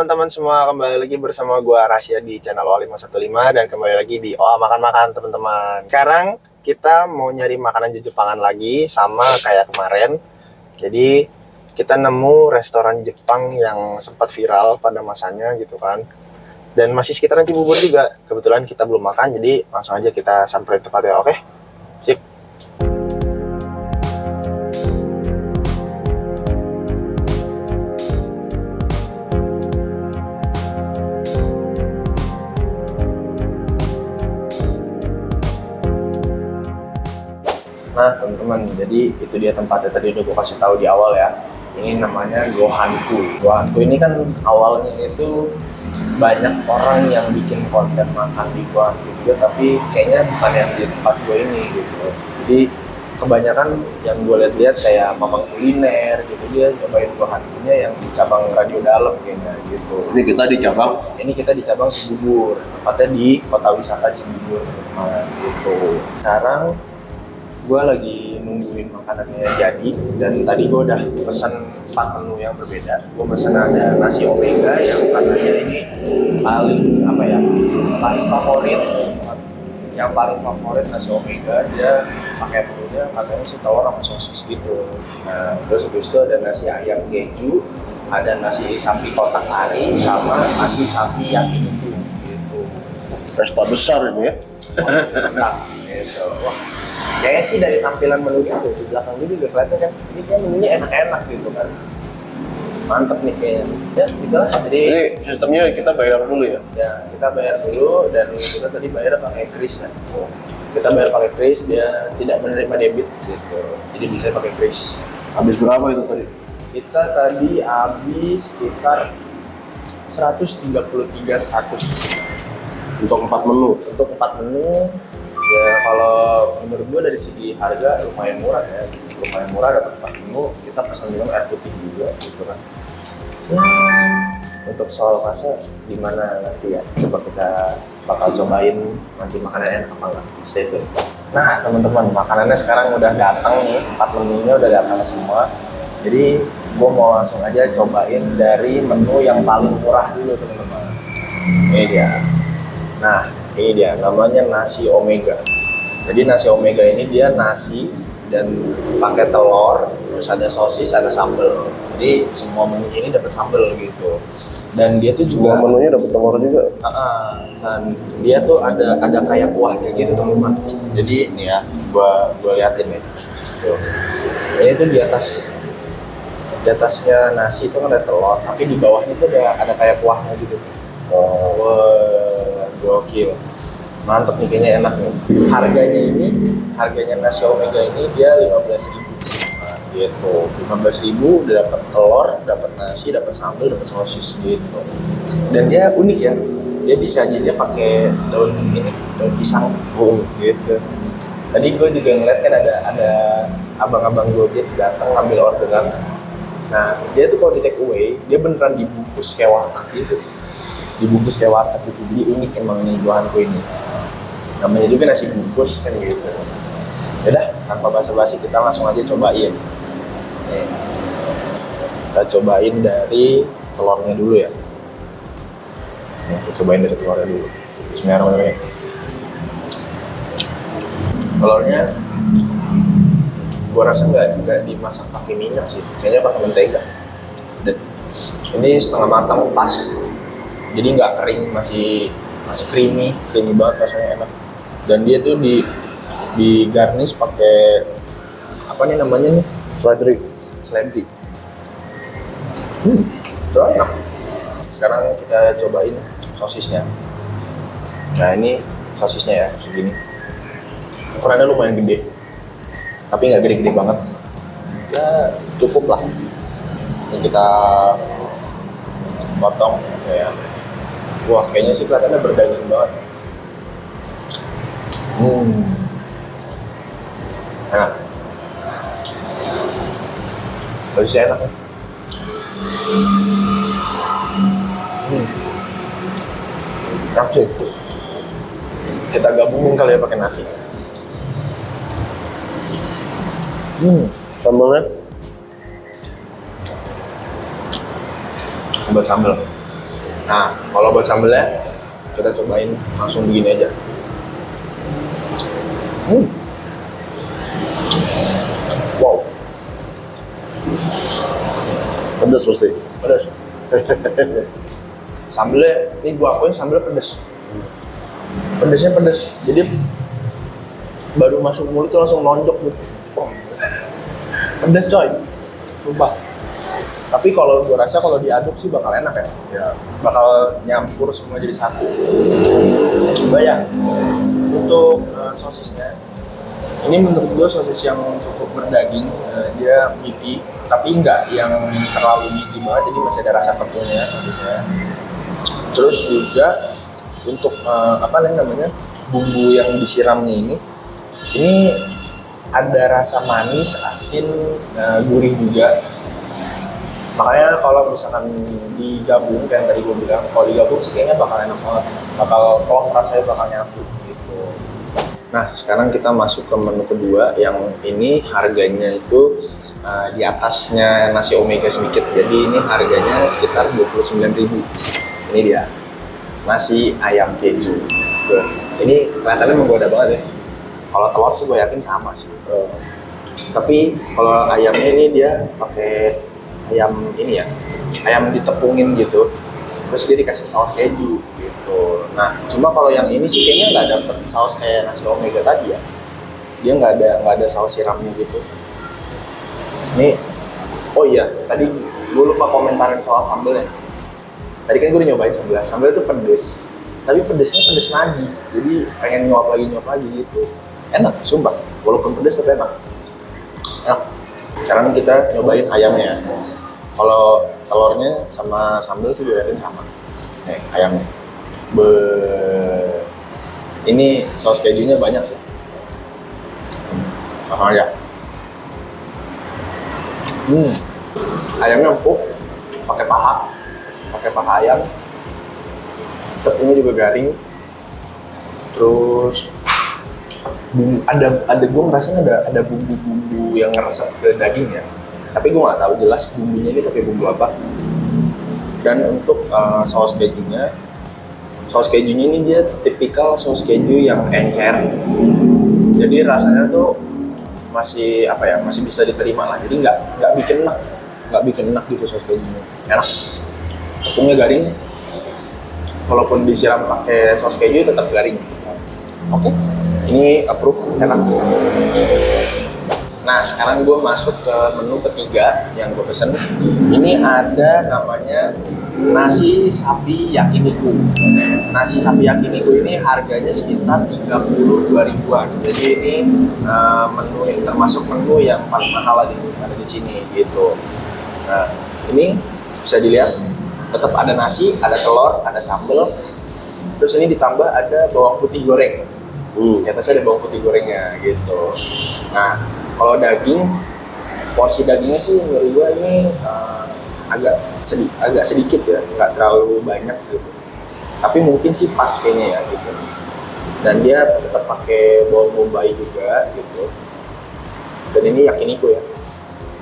teman-teman semua, kembali lagi bersama gua Rasya di channel OA515 dan kembali lagi di OA Makan-Makan teman-teman. Sekarang kita mau nyari makanan Jepangan lagi sama kayak kemarin. Jadi kita nemu restoran Jepang yang sempat viral pada masanya gitu kan. Dan masih sekitaran Cibubur juga. Kebetulan kita belum makan, jadi langsung aja kita samperin tempatnya. Oke? Sip. Nah teman-teman, jadi itu dia tempatnya tadi udah gue kasih tahu di awal ya. Ini namanya Gohanku. Gohanku ini kan awalnya itu banyak orang yang bikin konten makan di Gohanku juga, tapi kayaknya bukan yang di tempat gue ini gitu. Jadi kebanyakan yang gue lihat-lihat kayak mamang kuliner gitu, dia nyobain Gohankunya yang di cabang Radio Dalam kayaknya gitu. Ini kita di cabang? Ini kita di cabang Cibubur, tempatnya di kota wisata Cibubur teman-teman gitu. Sekarang gue lagi nungguin makanannya jadi, dan tadi gue udah pesen 4 menu yang berbeda. Gue pesen ada nasi omega yang katanya ini paling apa ya, paling favorit. Yang paling favorit nasi omega, dia pakai menunya katanya sih telur sama sosis gitu. Nah terus habis itu ada nasi ayam keju, ada nasi sapi kotak ari, sama nasi sapi yakiniku gitu. Pesta besar ini ya? Nah, gitu. Wah, kayaknya sih dari tampilan menunya tuh di belakang juga kelihatan kan, ini kayak menunya enak-enak gitu kan. Mantep nih kayaknya. Ya gitu lah. Jadi sistemnya kita bayar dulu ya? Ya kita bayar dulu, dan kita tadi bayar pakai kris ya. Kita bayar pakai kris, dia tidak menerima debit gitu. Jadi bisa pakai kris. Habis berapa itu tadi? Kita tadi habis sekitar 133.100 untuk 4 menu? Untuk 4 menu. Ya kalau menurut gue dari segi harga lumayan murah ya, lumayan murah, dapat 4 menu. Kita pesan minum air putih juga gitu kan. Untuk soal rasa gimana nanti ya, coba kita bakal cobain nanti makanannya enak apa enggak. Stay tune. Nah teman-teman, makanannya sekarang udah datang nih, 4 menunya udah datang semua. Jadi gue mau langsung aja cobain dari menu yang paling murah dulu teman-teman. Ini dia. Nah ini dia, namanya nasi omega. Jadi nasi omega ini dia nasi dan pakai telur, terus ada sosis, ada sambal. Jadi semua menu ini dapat sambal gitu. Dan dia tuh juga semua menunya dapat telur juga. Dan dia tuh ada kayak kuahnya gitu teman-teman. Jadi ini ya, gua liatin nih. Tuh. Ini tuh di atasnya nasi itu kan ada telur, tapi di bawahnya tuh ada kayak kuahnya gitu. Wah, gokil. Mantep nih, kayaknya enak nih. Harganya nasi omega ini dia 15.000. Nah, gitu. 15.000 udah dapat telur, dapat nasi, dapat sambal, dapat sosis gitu. Dan dia unik ya. Dia disajinya pakai daun pisang gitu. Tadi gue juga ngeliat kan ada abang-abang Gojek datang ngambil orderan. Nah, dia tuh kalau di take away, dia beneran dibungkus kayak warteg gitu. Dibungkus kayak warteg gitu. Jadi unik emang nih Gohanku ini. Namanya juga nasi bungkus kan gitu. Yaudah, tanpa basa-basi kita langsung aja cobain. Nih. Kita cobain dari telurnya dulu ya. Nih, kita cobain dari telurnya dulu. Bismillahirrahmanirrahim. Telurnya gua rasa nggak dimasak pakai minyak sih, kayaknya pakai mentega. Dan ini setengah matang pas, jadi nggak kering, masih creamy banget, rasanya enak. Dan dia tuh di garnish pakai apa nih namanya nih, seledri. Itu enak. Sekarang kita cobain sosisnya. Nah ini sosisnya ya, segini. Ukurannya lumayan gede, tapi nggak gede-gede banget. Ya cukup lah. Ini kita potong ya. Wah, kayaknya sih kelihatannya berdaging banget. Enak. Masih enak ya. Enak cuy. Kita gabungin kali ya pakai nasi. Sambalnya? Sambal. Nah, kalau buat sambelnya kita cobain langsung begini aja. Wow, Pedas pasti. pedas. Sambelnya, ini gua akuin sambelnya pedas. Pedasnya pedas. Jadi baru masuk ke mulut tuh langsung nonjok gitu. Wah, pedas coy. Sumpah. Tapi kalau gua rasa kalau diaduk sih bakal enak ya. Ya. Bakal nyampur semua jadi satu. Bayang. Untuk sosisnya, ini menurut gue sosis yang cukup berdaging. Dia meaty, tapi nggak yang terlalu meaty banget, jadi masih ada rasa tepungnya sosisnya. Terus juga untuk apa namanya, bumbu yang disiramnya ini ada rasa manis, asin, gurih juga. Makanya kalau misalkan digabung kayak yang tadi gue bilang, kalau digabung sih kayaknya bakal enak banget, bakal klop, rasanya bakal nyatu gitu. Nah, sekarang kita masuk ke menu kedua yang ini harganya itu di atasnya nasi omega sedikit. Jadi ini harganya sekitar 29.000. Ini dia, nasi ayam keju. Ini kelihatannya menggoda banget ya. Kalau telur sih gue yakin sama sih. Tapi kalau ayamnya ini dia pakai ayam ini ya, ayam ditepungin gitu, terus dia dikasih saus keju gitu. Nah, cuma kalau yang ini sih kayaknya nggak dapet saus kayak nasi omega tadi ya. Dia nggak ada saus siramnya gitu. Ini, oh iya, tadi gue lupa komentarin soal sambelnya. Tadi kan gue udah nyobain sambelnya tuh pedes, tapi pedesnya pedes lagi, jadi pengen nyuap lagi gitu. Enak, sumpah, walaupun pedes tapi enak. Enak. Sekarang kita nyobain ayamnya. Kalau telurnya sama sambal sih gue yakin sama. Nih, ayamnya. Ini saus kejunya banyak sih. Langsung aja. Ayamnya empuk, pakai paha ayam. Tepungnya juga garing. Terus ada gue ngerasain ada bumbu-bumbu yang ngeresep ke dagingnya. Tapi gue nggak tahu jelas bumbunya ini pakai bumbu apa. Dan untuk saus kejunya ini dia tipikal saus keju yang encer. Jadi rasanya tuh masih apa ya, masih bisa diterima lah. Jadi nggak bikin enak gitu saus kejunya. Enak. Tepungnya garing. Walaupun disiram pakai saus keju tetap garing. Oke. Ini approve, enak. Nah, sekarang gue masuk ke menu ketiga yang gue pesen. Ini ada namanya nasi sapi yakiniku. Nasi sapi yakiniku ini harganya sekitar 32 ribuan. Jadi ini menu yang termasuk menu yang paling mahal ada di sini gitu. Nah, ini bisa dilihat tetap ada nasi, ada telur, ada sambal. Terus ini ditambah ada bawang putih goreng. Di atasnya ada bawang putih gorengnya gitu. Nah, kalau daging, porsi dagingnya sih menurut gue ini agak sedikit ya, nggak terlalu banyak gitu. Tapi mungkin sih pas kayaknya ya gitu. Dan dia tetap pakai bawang bombay juga gitu. Dan ini yakiniku ya.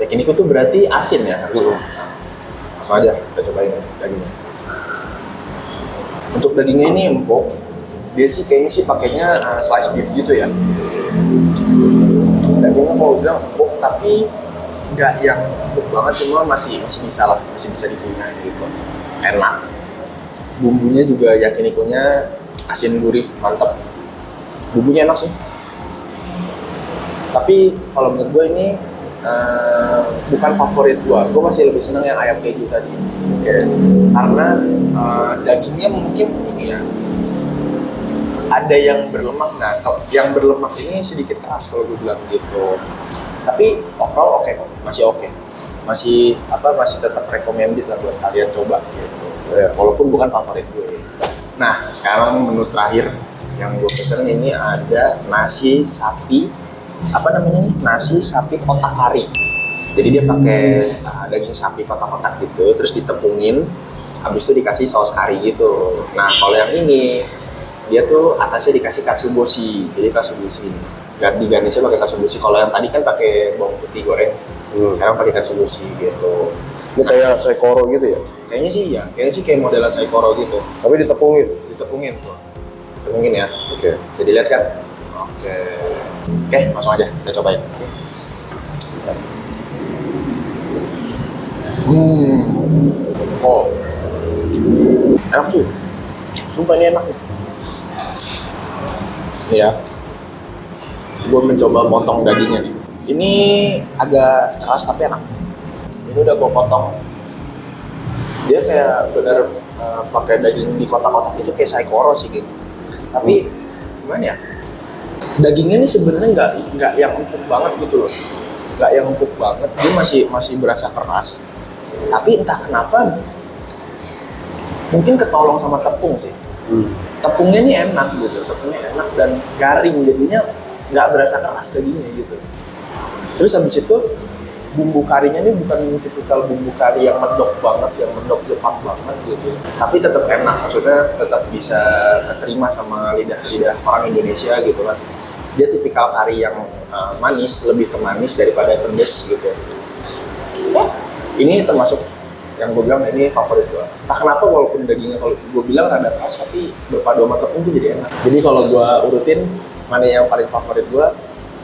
Yakiniku tuh berarti asin ya harusnya. Nah, langsung aja kita cobain dagingnya. Untuk dagingnya ini empuk. Dia sih kayaknya sih pakainya slice beef gitu ya. Dagingnya kalau bilang empuk, tapi nggak yang empuk banget, cuma masih bisa lah, masih bisa dikunyah gitu. Enak. Bumbunya juga yakinikunya asin gurih, mantep. Bumbunya enak sih. Tapi kalau menurut gue ini bukan favorit gue. Gue masih lebih seneng yang ayam keju tadi. Karena dagingnya mungkin ini ya, ada yang berlemak. Nah, yang berlemak ini sedikit keras kalau gue bilang gitu. Tapi overall oke kok, masih oke. Masih tetap recommended lah buat kalian coba gitu. Walaupun bukan favorit gue. Nah, sekarang menu terakhir yang gue pesen ini ada nasi sapi, nasi sapi kotak kari. Jadi dia pakai daging sapi kotak-kotak gitu, terus ditepungin, habis itu dikasih saus kari gitu. Nah, kalau yang ini dia tuh atasnya dikasih katsuobushi, jadi katsuobushi digarnisnya pakai katsuobushi. Kalau yang tadi kan pakai bawang putih goreng, sekarang pakai katsuobushi gitu. Ini kayak sekoro gitu ya? Kayaknya sih ya, kayaknya sih kayak modelan Saikoro gitu. Tapi ditepungin. Ditepungin tuh. Ditepungin ya. Oke. Bisa dilihat kan? Oke. Oke, langsung aja kita cobain. Oh, enak cuy. Sumpah ini enak nih. Nih ya, gue mencoba motong dagingnya nih. Ini agak keras tapi enak. Ini udah gue potong. Dia kayak bener pakai daging di kotak-kotak itu kayak Saikoro sih gitu. Tapi gimana ya? Dagingnya ini sebenarnya nggak yang empuk banget gitu loh. Nggak yang empuk banget. Dia masih berasa keras. Tapi entah kenapa mungkin ketolong sama tepung sih. Tepungnya ini enak gitu, tepungnya enak dan garing jadinya nggak berasa keras dagingnya gitu. Terus habis itu bumbu karinya ini bukan tipikal bumbu kari yang medok banget, yang medok Jepang banget gitu. Tapi tetap enak, maksudnya tetap bisa keterima sama lidah orang Indonesia gitu kan. Dia tipikal kari yang manis, lebih ke manis daripada pedes gitu. Ini termasuk yang gue bilang ini favorit gue. Entah kenapa walaupun dagingnya kalau gue bilang rada keras tapi berpadu sama tepung itu jadi enak. Jadi kalau gue urutin mana yang paling favorit gue,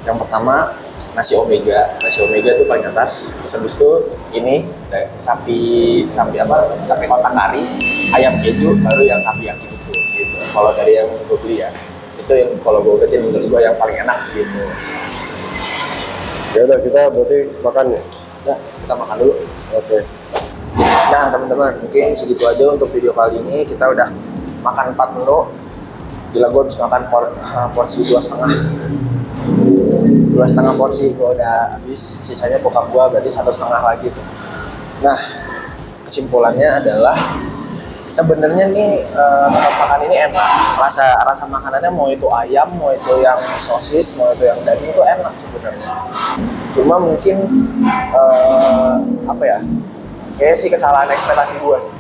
yang pertama nasi omega. Nasi omega itu paling atas. Terus habis itu ini sapi kotak kari, ayam keju, baru yang sapi yakiniku gitu. Kalau dari yang gue beli ya, itu yang kalau gue urutin menurut gue yang paling enak gitu. Ya udah, kita berarti makan ya. Udah, kita makan dulu. Oke. Nah teman-teman, mungkin segitu aja untuk video kali ini. Kita udah makan 4 menu. Gila, gue habis makan porsi 2,5 porsi gue udah habis. Sisanya bokap gue berarti 1,5 lagi tuh. Nah, kesimpulannya adalah sebenarnya nih tempat makan ini enak. Rasa makanannya mau itu ayam, mau itu yang sosis, mau itu yang daging itu enak sebenarnya. Cuma mungkin apa ya? Kayaknya sih kesalahan ekspektasi gue sih.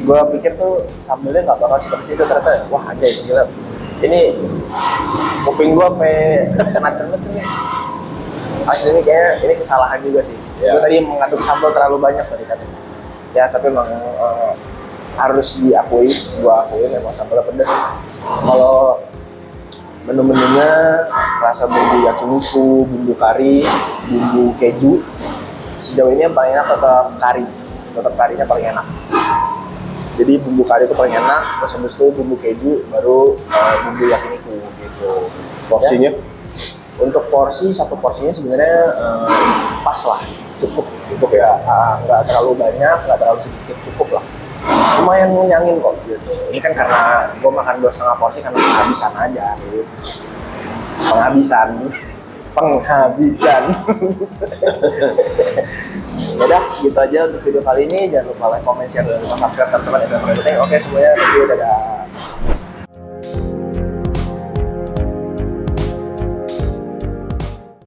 Gue pikir tuh sambelnya nggak bakal seperti itu, ternyata wah aja itu gila. Ini kuping gue sampai cenat-cenat nih. Asli ini kayaknya ini kesalahan juga sih. Ya. Gue tadi mengaduk sambal terlalu banyak tadi kan. Ya tapi memang harus diakui, gue akuin memang sambalnya pedas. Kalau menu-menunya rasa bumbu yakiniku, bumbu kari, bumbu keju, sejauh ini yang paling enak tetap karinya paling enak. Jadi bumbu kari itu paling enak, terus habis itu bumbu keju, baru bumbu yakiniku gitu. Porsinya? Ya. Untuk satu porsinya sebenarnya pas lah, cukup ya, nggak terlalu banyak, nggak terlalu sedikit, cukup lah. Lumayan ngenyangin kok gitu. Ini kan karena gue makan 2,5 porsi karena penghabisan aja gitu. Penghabisan. Udah segitu aja untuk video kali ini. Jangan lupa like, comment, share, dan subscribe teman-teman yang penting. Oke semuanya, thank you, dadah.